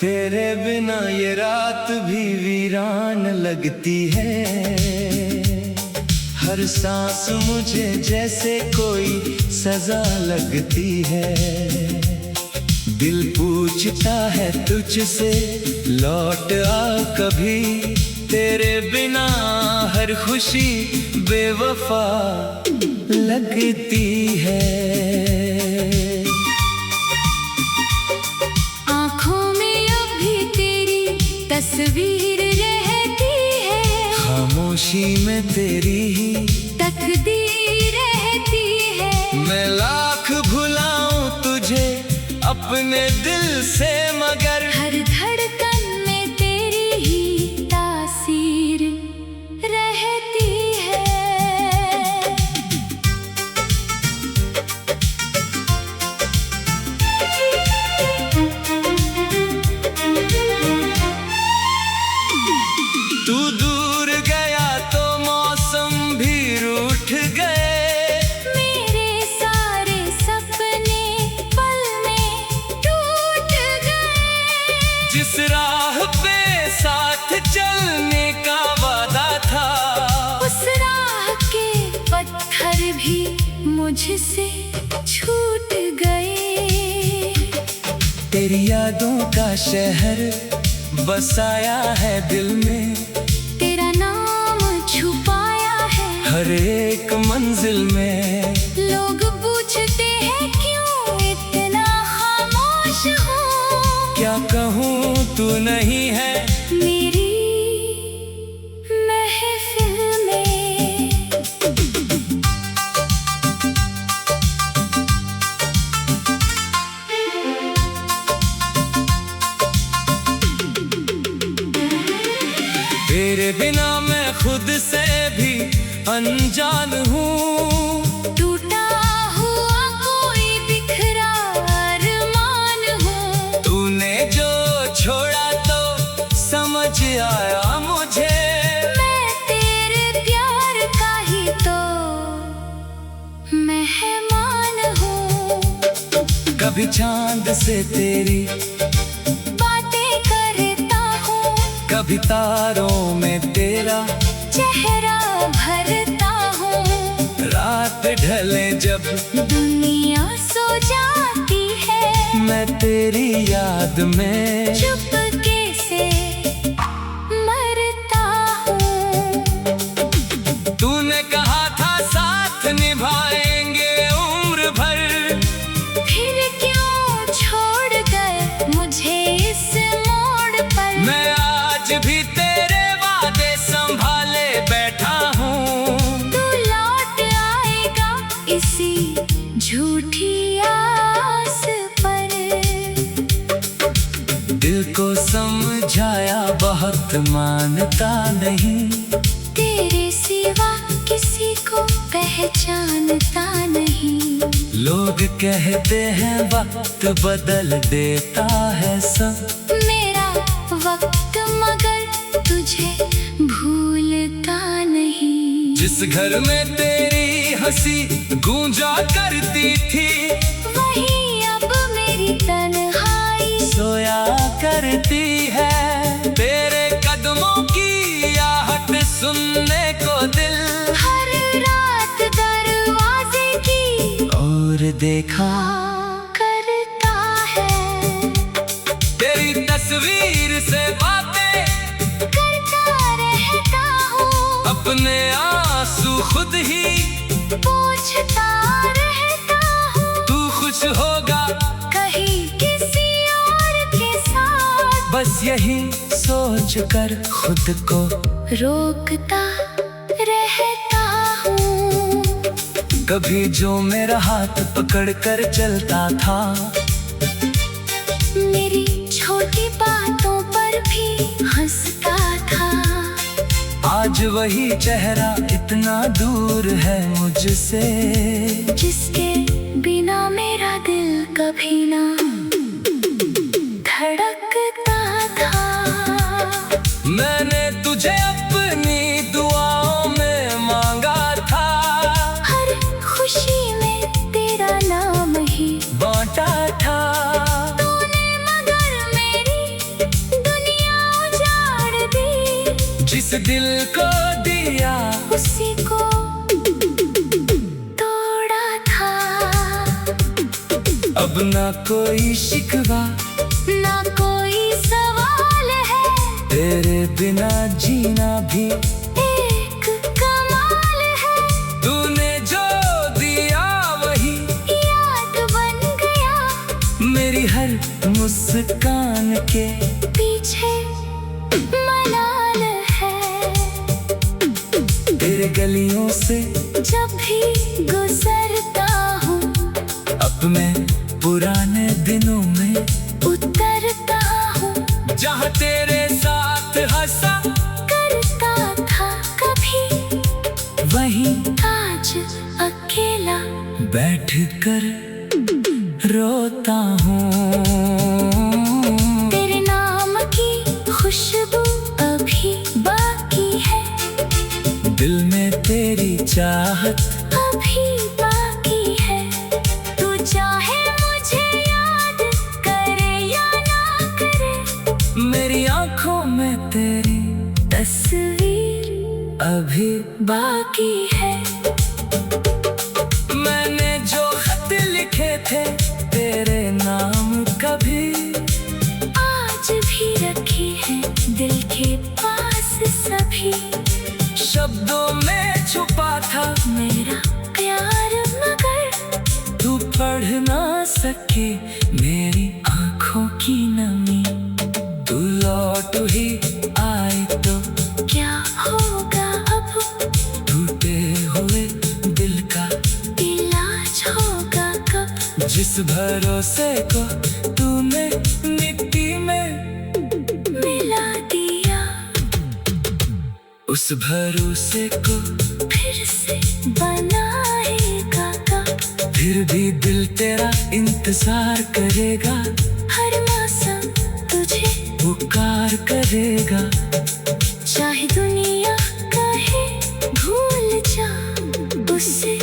तेरे बिना ये रात भी वीरान लगती है। हर सांस मुझे जैसे कोई सजा लगती है। दिल पूछता है तुझसे लौट आ कभी, तेरे बिना हर खुशी बेवफा लगती है। आँखों में अभी तेरी तस्वीर रहती है, खामोशी में तेरी ही तकदीर रहती है। मैं लाख भुलाऊं तुझे अपने दिल से, मगर हर धड़कन में तेरी ही तासीर रहती है। तू दूर गया तो मौसम भी रूठ गए। मेरे सारे सपने पल में टूट गए। जिस राह पे साथ चलने का वादा था, उस राह के पत्थर भी मुझसे छूट गए। तेरी यादों का शहर बसाया है दिल में, तेरा नाम छुपाया है हर एक मंजिल में। लोग पूछते हैं क्यों इतना खामोश हूँ, क्या कहूँ तू नहीं है मेरी महफिल में। तेरे बिना मैं खुद से भी अनजान हूँ। टूटा हुआ कोई बिखरा अरमान हूँ। तूने जो छोड़ा तो समझ आया मुझे, मैं तेरे प्यार का ही तो मेहमान हूँ। कभी चांद से तेरी बातें करता हूँ, कभी तारों में तेरा चेहरा भरता हूँ। रात ढले जब दुनिया सो जाती है, मैं तेरी याद में चुपके से मरता हूँ। तूने कहा था साथ निभाएंगे उम्र भर, फिर क्यों छोड़ गए मुझे इस मोड़ पर। मैं आज भी तेरे वादे संभाले बैठा हूँ। तू लौट आएगा इसी झूठी आस पर। दिल को समझाया बहुत मानता नहीं, तेरे सिवा किसी को पहचानता नहीं। लोग कहते हैं वक्त बदल देता है सब, मेरा वक्त मगर तुझे भूलता नहीं। जिस घर में तेरी हंसी गूंजा करती थी, वही अब मेरी तन्हाई सोया करती है। तेरे कदमों की आहट सुनने को दिल हर रात दरवाजे की और देखा करता है। तेरी तस्वीर से बातें करता रहता हूँ, अपने आंसू खुद ही पूछता रहता हूँ। तू खुश होगा कहीं किसी और के साथ, बस यही सोच कर खुद को रोकता रहता हूँ। कभी जो मेरा हाथ पकड़ कर चलता था, मेरी छोटी बातों पर भी हंसता था। आज वही चेहरा इतना दूर है मुझसे, जिसके बिना मेरा दिल कभी ना धड़कता था। मैंने तुझे अपनी दुआओं में मांगा था, हर खुशी में तेरा नाम ही बांटा था। तूने मगर मेरी जिस दिल को दिया उसी को तोड़ा था। अब ना कोई शिकवा ना कोई सवाल है, तेरे बिना जीना भी एक कमाल है। तूने जो दिया वही याद बन गया, मेरी हर मुस्कान के पीछे मलाल है। तेरे गलियों से जब भी गुजरता हूँ, अपने पुराने दिनों में उतरता हूँ। जहाँ तेरे साथ हंसा करता था कभी, वहीं आज अकेला बैठ कर रोता हूँ। तेरे नाम की खुशबू अभी बाकी है, दिल में तेरी चाहत अभी बाकी है। तू चाहे मुझे याद करे या ना करे, मेरी आंखों में तेरी तस्वीर अभी बाकी है। मैंने जो खत लिखे थे तेरे नाम कभी आज भी रखी है दिल के पास सभी। शब्दों में छुपा था मेरा प्यार मगर तू पढ़ ना सके मेरी आंखों की नमी। तू लौट ही आए तो क्या होगा अब, टूटे हुए दिल का इलाज होगा कब। जिस भरोसे को तूने मिट्टी में मिला दिया, उस भरोसे को फिर से बनाएगा कब। फिर भी दिल तेरा इंतजार करेगा, हर मौसम तुझे पुकार करेगा। चाहे दुनिया कहे भूल जा उससे,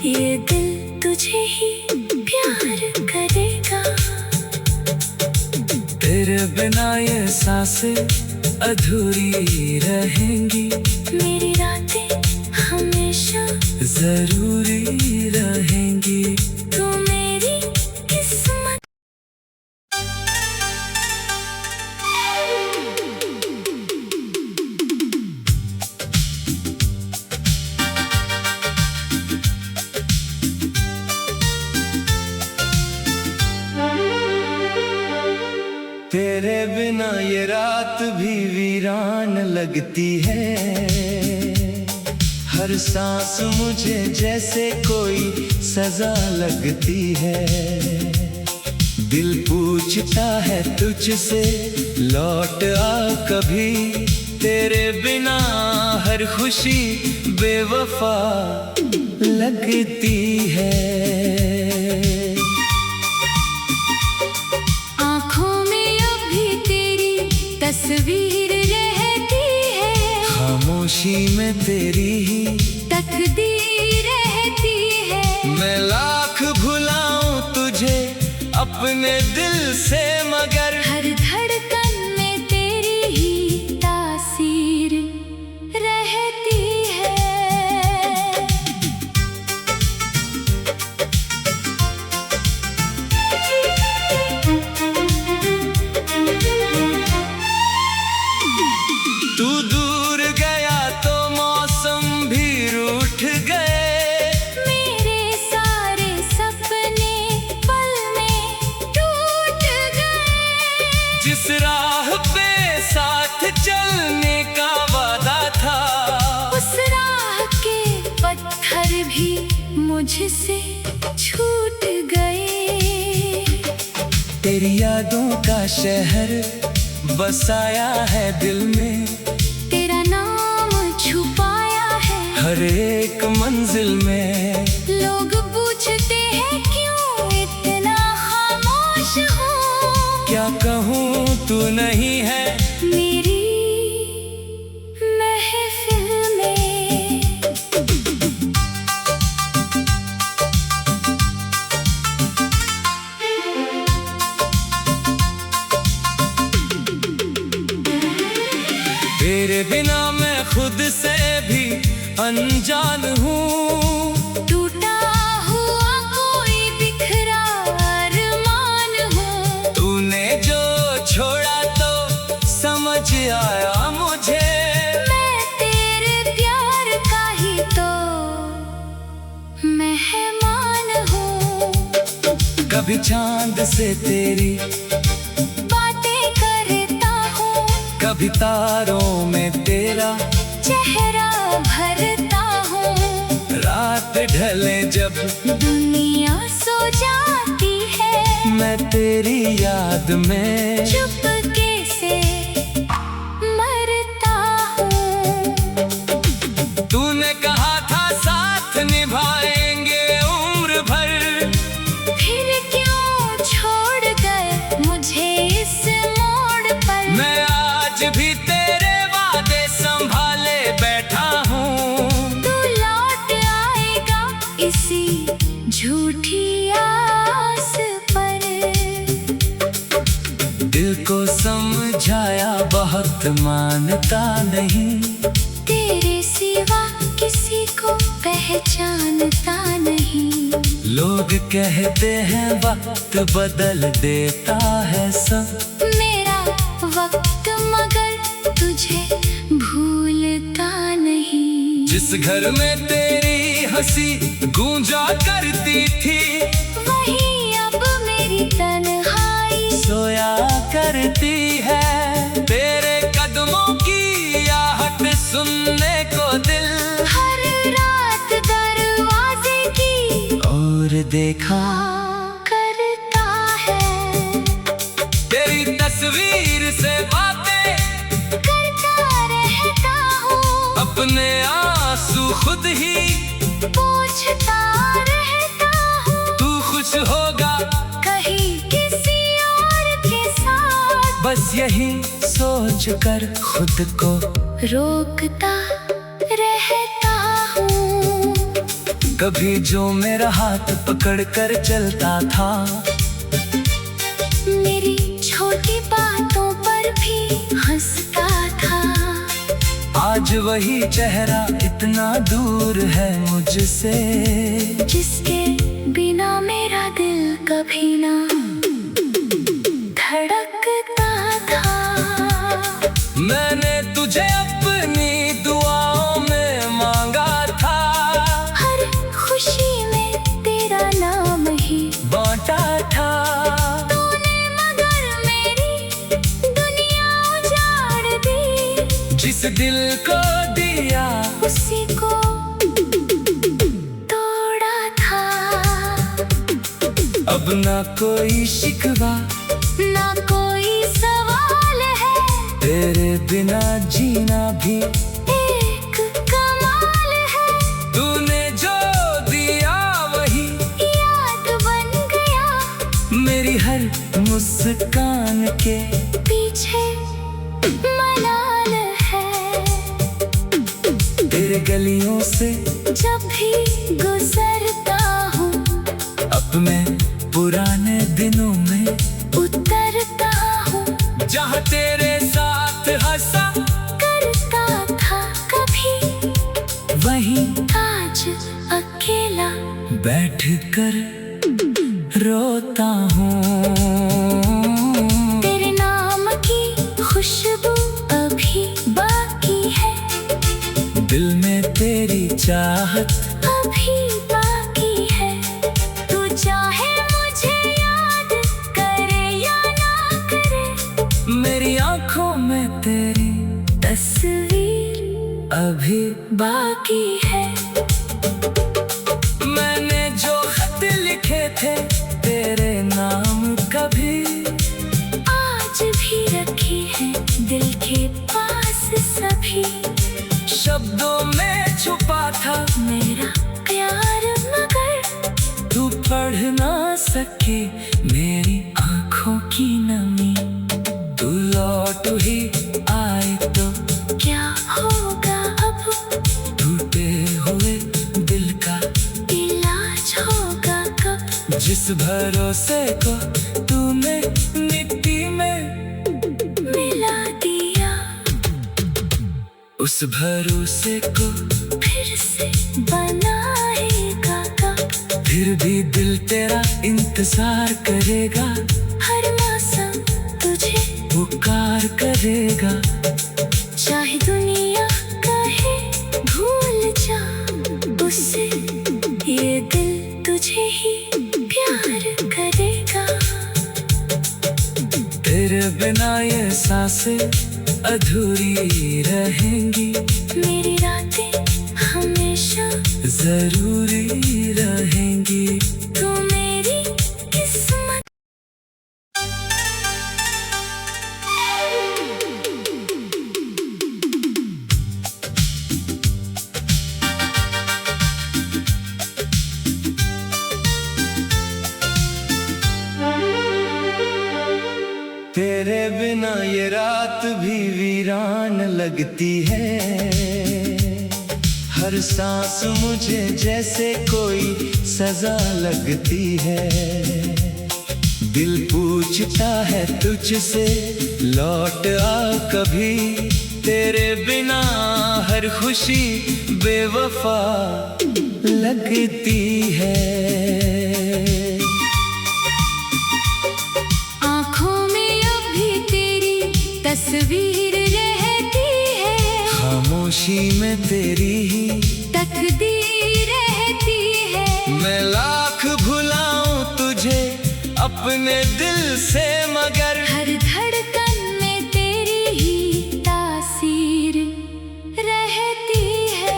ये दिल तुझे ही प्यार करेगा। तेरे बिना ये सांसें अधूरी रहेंगी, मेरी रातें हमेशा जरूरी रहेंगी। तू मेरी किस्मत। तेरे बिना ये रात भी वीरान लगती है। हर सांस मुझे जैसे कोई सजा लगती है। दिल पूछता है तुझसे लौट आ कभी, तेरे बिना हर खुशी बेवफा लगती है। आँखों में अभी तेरी तस्वीर रहती है, खामोशी में तेरी ही तकदीर रहती है। मैं लाख भुलाऊं तुझे अपने दिल से, मगर हर धड़कन में तेरी ही तासीर रहती है। तू दूर गया तो मौसम भी रूठ गए। मेरे सारे सपने पल में टूट गए। जिस राह पे साथ चलने का वादा था, उस राह के पत्थर भी मुझसे छूट गए। तेरी यादों का शहर बसाया है दिल में, तेरा नाम छुपाया है हर एक मंजिल में। लोग पूछते हैं क्यों इतना खामोश हूँ, क्या कहूँ तू नहीं है मेरी महफिल में। तेरे बिना अनजान हूँ। टूटा हुआ कोई बिखरा अरमान हूँ। तूने जो छोड़ा तो समझ आया मुझे, मैं तेरे प्यार का ही तो मेहमान हूँ। कभी चांद से तेरी बातें करता हूँ, कभी तारों में तेरा चेहरा भरता हूँ। रात ढले जब दुनिया सो जाती है, मैं तेरी याद में चुपके से मरता हूँ। तूने कहा था साथ निभाएंगे उम्र भर, फिर क्यों छोड़ गए मुझे इस मोड़ पर। मैं आज भी तेरे वादे संभाले बैठा हूँ। तू लौट आएगा इसी झूठी आस पर। दिल को समझाया बहुत मानता नहीं, तेरे सिवा किसी को पहचानता नहीं। लोग कहते हैं वक्त बदल देता है सब, मेरा वक्त मगर तुझे भूलता नहीं। जिस घर में तेरी हंसी गूंजा करती थी, वही अब मेरी तन्हाई सोया करती है। तेरे कदमों की आहट सुनने को दिल हर रात दरवाजे की और देखा करता है। तेरी तस्वीर से बातें करता रहता हूँ, अपने आंसू खुद ही पूछता रहता हूँ। तू खुश होगा कहीं किसी और के साथ, बस यही सोच कर खुद को रोकता रहता हूँ। कभी जो मेरा हाथ पकड़ कर चलता था, मेरी छोटी बातों पर भी हंसता था। आज वही चेहरा इतना दूर है मुझसे, जिसके बिना मेरा दिल कभी ना धड़कता था। मैंने तुझे अपनी दुआओं में मांगा था, हर खुशी में तेरा नाम ही बांटा था। तूने मगर मेरी दुनिया उजाड़ दी। जिस दिल को दिया उसी को तोड़ा था। अब ना कोई शिकवा ना कोई सवाल है, तेरे बिना जीना भी एक कमाल है। तूने जो दिया वही याद बन गया, मेरी हर मुस्कान के पीछे मलाल है। तेरे गलियों से जब भी गुजरता हूँ, अब मैं पुराने दिनों में उतरता हूँ। जहाँ तेरे साथ हंसा करता था कभी, वहीं आज अकेला बैठ कर रोता हूँ। तेरे नाम की खुशबू अभी बाकी है, दिल में तेरी चाहत अभी बाकी है। तू चाहे मुझे याद करे या ना करे, मेरी आंखों में तेरी तस्वीर अभी बाकी है। मैंने जो खत लिखे थे तेरे नाम कभी आज भी रखे हैं दिल के पास सभी। शब्दों में छुपा था मेरा प्यार मगर तू पढ़ ना सके मेरी आंखों की नमी। तू लौट ही आए तो क्या होगा अब, टूटे हुए दिल का इलाज होगा कब। जिस भरोसे को तूने मिट्टी में मिला दिया, उस भरोसे को फिर से बनाएगा कब, फिर भी दिल तेरा इंतजार करेगा, हर मौसम तुझे पुकार करेगा। चाहे दुनिया कहे भूल जा उससे, ये दिल तुझे ही प्यार करेगा। तेरे बिना ये सांसें अधूरी रहेंगी, मेरी रातें हमेशा जरूरी रहेंगी। तू मेरी किस्मत। तेरे बिना ये रात भी वीरान लगती है, हर सांस मुझे जैसे कोई सजा लगती है। दिल पूछता है तुझसे लौट आ कभी, तेरे बिना हर खुशी बेवफा लगती है। तस्वीर रहती है, खामोशी में तेरी ही तकदीर रहती है। मैं लाख भुलाऊं तुझे अपने दिल से, मगर हर धड़कन में तेरी ही तासीर रहती है।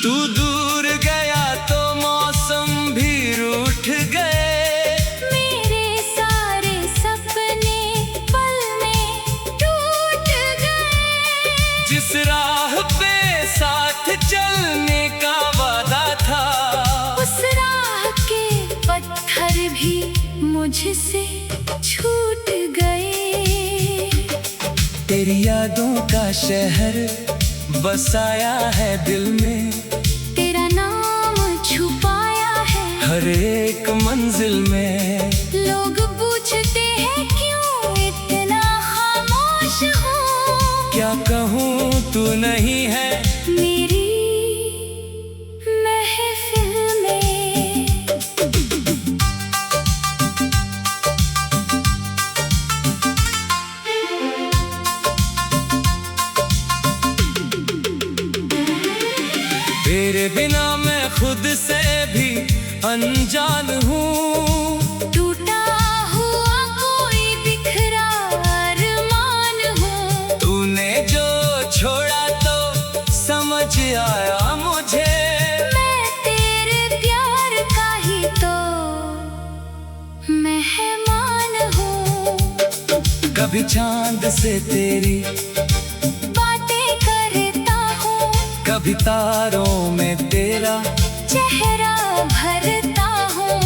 तू दूर गया तो मौसम भी रूठ गए, मेरे सारे सपने पल में टूट गए। जिस राह पे साथ चलने का वादा था, उस राह के पत्थर भी मुझसे छूट गए। तेरी यादों का शहर बसाया है दिल में, तेरा नाम छुपाया है हर एक मंजिल में। लोग पूछते हैं क्यों इतना खामोश हूँ, क्या कहूँ तू नहीं है मेरी महफिल में। तेरे बिना मैं खुद से भी अनजान हूँ, टूटा हुआ कोई बिखरा अरमान हूँ। तूने जो छोड़ा तो समझ आया मुझे, मैं तेरे प्यार का ही तो मेहमान हूँ। कभी चांद से तेरी बातें करता हूँ, कभी तारों में तेरा चेहरा भरता हूँ।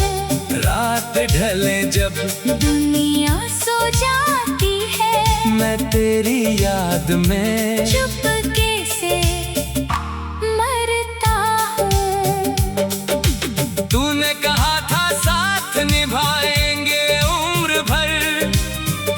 रात ढले जब दुनिया सो जाती है, मैं तेरी याद में चुपके से मरता हूँ। तूने कहा था साथ निभाएंगे उम्र भर,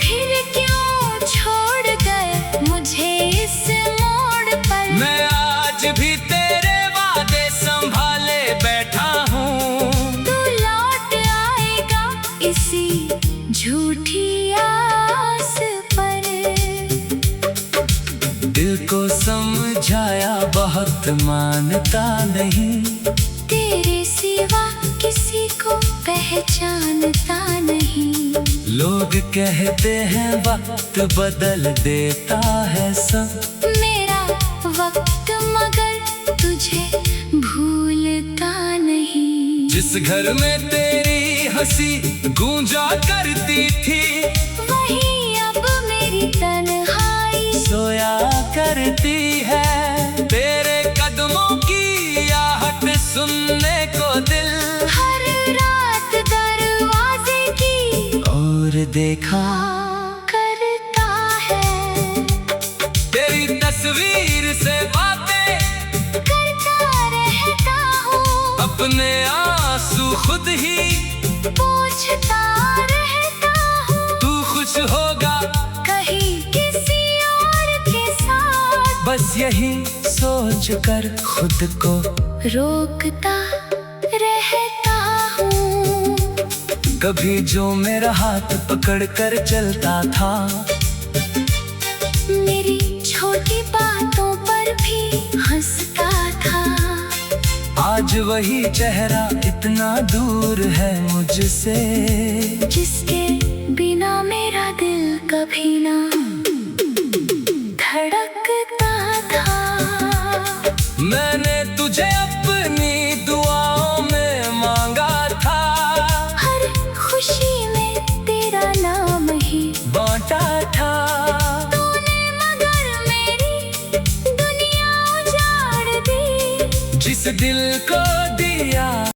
फिर क्यों छोड़ गए मुझे इस मोड़ पर। मैं आज भी तेरे वादे संभाले बैठा हूँ। तू लौट आएगा इसी झूठी आस पर। दिल को समझाया बहुत मानता नहीं, तेरे सिवा किसी को पहचानता नहीं। लोग कहते हैं वक्त बदल देता है सब, मेरा वक्त मगर तुझे भूलता नहीं। जिस घर में तेरी हंसी गूंजा करती थी, वही अब मेरी तन्हाई सोया करती है। तेरे कदमों की आहट सुनने को दिल हर रात दरवाजे की और देखा करता है। तेरी तस्वीर से बातें करता रहता हूँ, अपने आंसू खुद ही पूछता रहता हूँ, तू खुश होगा कहीं किसी और के साथ। बस यही सोच कर खुद को रोकता रहता हूँ। कभी जो मेरा हाथ पकड़ कर चलता था, मेरी छोटी बातों पर भी हंसता था। आज वही चेहरा इतना दूर है मुझसे, जिसके बिना मेरा दिल कभी ना धड़कता था। मैंने तुझे अपनी दुआओं में मांगा था, हर खुशी में तेरा नाम ही बांटा था। तूने मगर मेरी दुनिया उजाड़ दी। जिस दिल को दिया